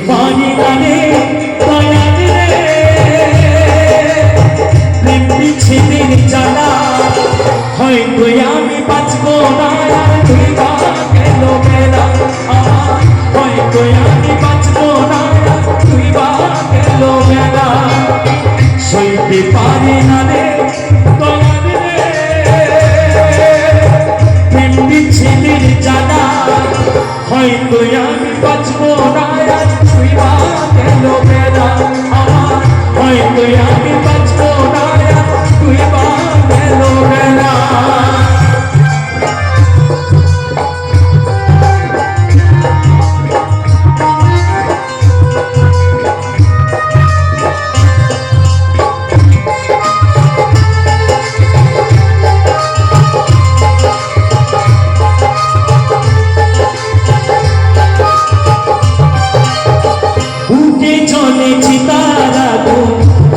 পারি না রে দয়াল রে প্রেম বিচ্ছেদের জ্বালা হয়তো আমি বাঁচবো না আর তুই বা গেল বেলা আমার হয়তো আমি বাঁচবো না আর তুই বা গেল বেলা সইতে পারি না রে দয়াল রে প্রেম বিচ্ছেদের জ্বালা হয়তো আমি বাঁচবো না আর তুই বা গেল বেলা আমার হয়তো আমি বাঁচবো না আর তুই বা গেল বেলা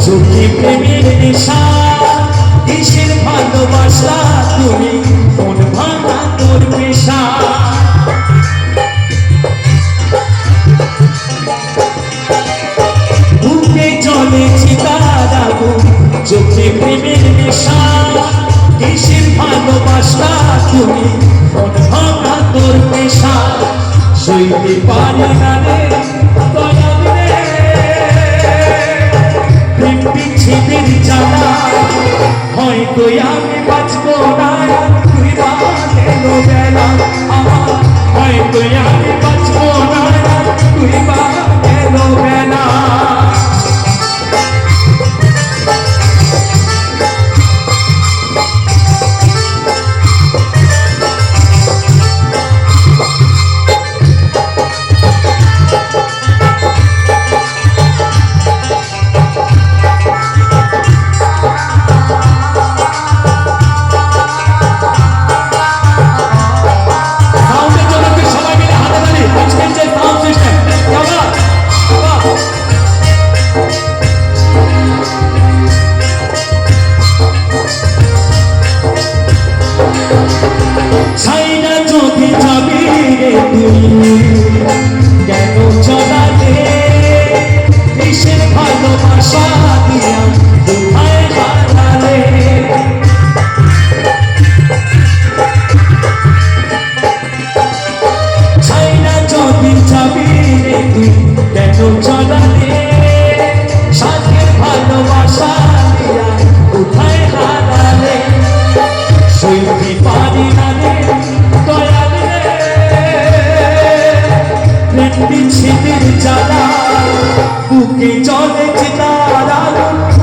চোখে প্রেমের নেশা দেশের ভালোবাসা তুমি মন ভাঙা তোর পেশা বুকে চলে চিতারা চোখে প্রেমের নেশা দেশের ভালোবাসা তুমি মন ভাঙা তোর পেশা সইতে পারি না রে দয়াল রে প্রেম বিচ্ছেদের জ্বালা হয়তো আমি বাঁচবো না তুই বা গেল বেলা আমার হয়তো আমি বাঁচবো না তুই বা গেল বেলা কেন চলালে দেশের ভালোবাসা দিয়া কোথায় হারালে ছাইনা যদি যাবি রে তুই কেন চলালে সাথের ভালোবাসা দিয়া কোথায় হারালে সইতে পারি না রে দয়াল বিচ্ছেদের জ্বালা বুকে চলে চিতারা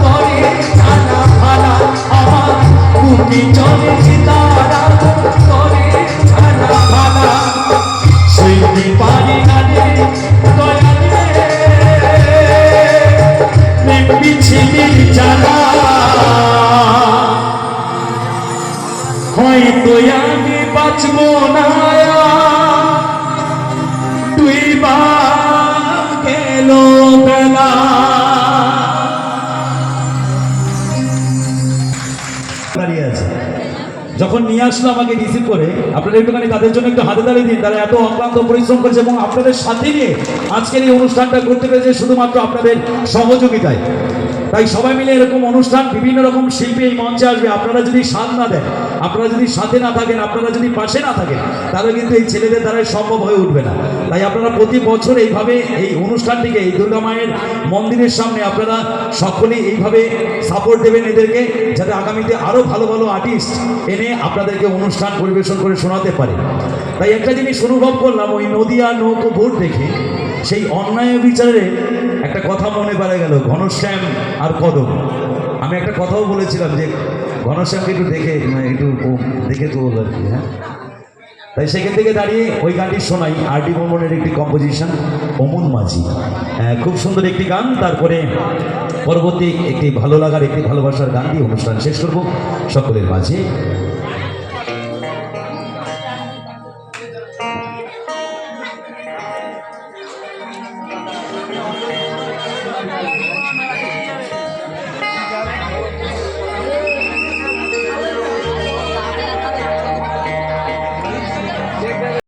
করে জানা ভালা আমার বুকে চলে চিতারা করে জানা ভালা সইতে পারি না রে দয়াল রে প্রেম বিচ্ছেদের জ্বালা হয়তো আমি বাঁচবো না তুই বা গেল বেলা যখন নিয়ে আসলো আমাকে রিসিভ করে আপনারা একটুখানি তাদের জন্য একটু হাতে তালি দিন। তারা এত অক্লান্ত পরিশ্রম করেছে এবং আপনাদের সাথে নিয়ে আজকের এই অনুষ্ঠানটা করতে পেরেছে শুধুমাত্র আপনাদের সহযোগিতায়। তাই সবাই মিলে এরকম অনুষ্ঠান বিভিন্ন রকম শিল্পী এই মঞ্চে আসবে। আপনারা যদি সাথ না দেন, আপনারা যদি সাথে না থাকেন, আপনারা যদি পাশে না থাকেন, তাহলে কিন্তু এই ছেলেদের দ্বারাই সম্ভব হয়ে উঠবে না। তাই আপনারা প্রতি বছর এইভাবে এই অনুষ্ঠানটিকে এই দুর্গা মায়ের মন্দিরের সামনে আপনারা সকলেই এইভাবে সাপোর্ট দেবেন এদেরকে, যাতে আগামীতে আরও ভালো ভালো আর্টিস্ট এনে আপনাদেরকে অনুষ্ঠান পরিবেশন করে শোনাতে পারে। তাই একটা জিনিস অনুভব করলাম ওই নদিয়া নৌকো বোট দেখে, সেই অন্যায় বিচারে একটা কথা মনে পড়ে গেল, ঘনশ্যাম আর কদম। আমি একটা কথাও বলেছিলাম যে ঘনশ্যামকে একটু দেখে তো আর কি। হ্যাঁ, তাই সেখান থেকে দাঁড়িয়ে ওই গানটি শোনাই। আর.ডি. বর্মনের একটি কম্পোজিশন, অমন মাঝি, খুব সুন্দর একটি গান। তারপরে পরবর্তী একটি ভালো লাগার, একটি ভালোবাসার গান দিয়ে অনুষ্ঠান শেষ করব সকলের মাঝে।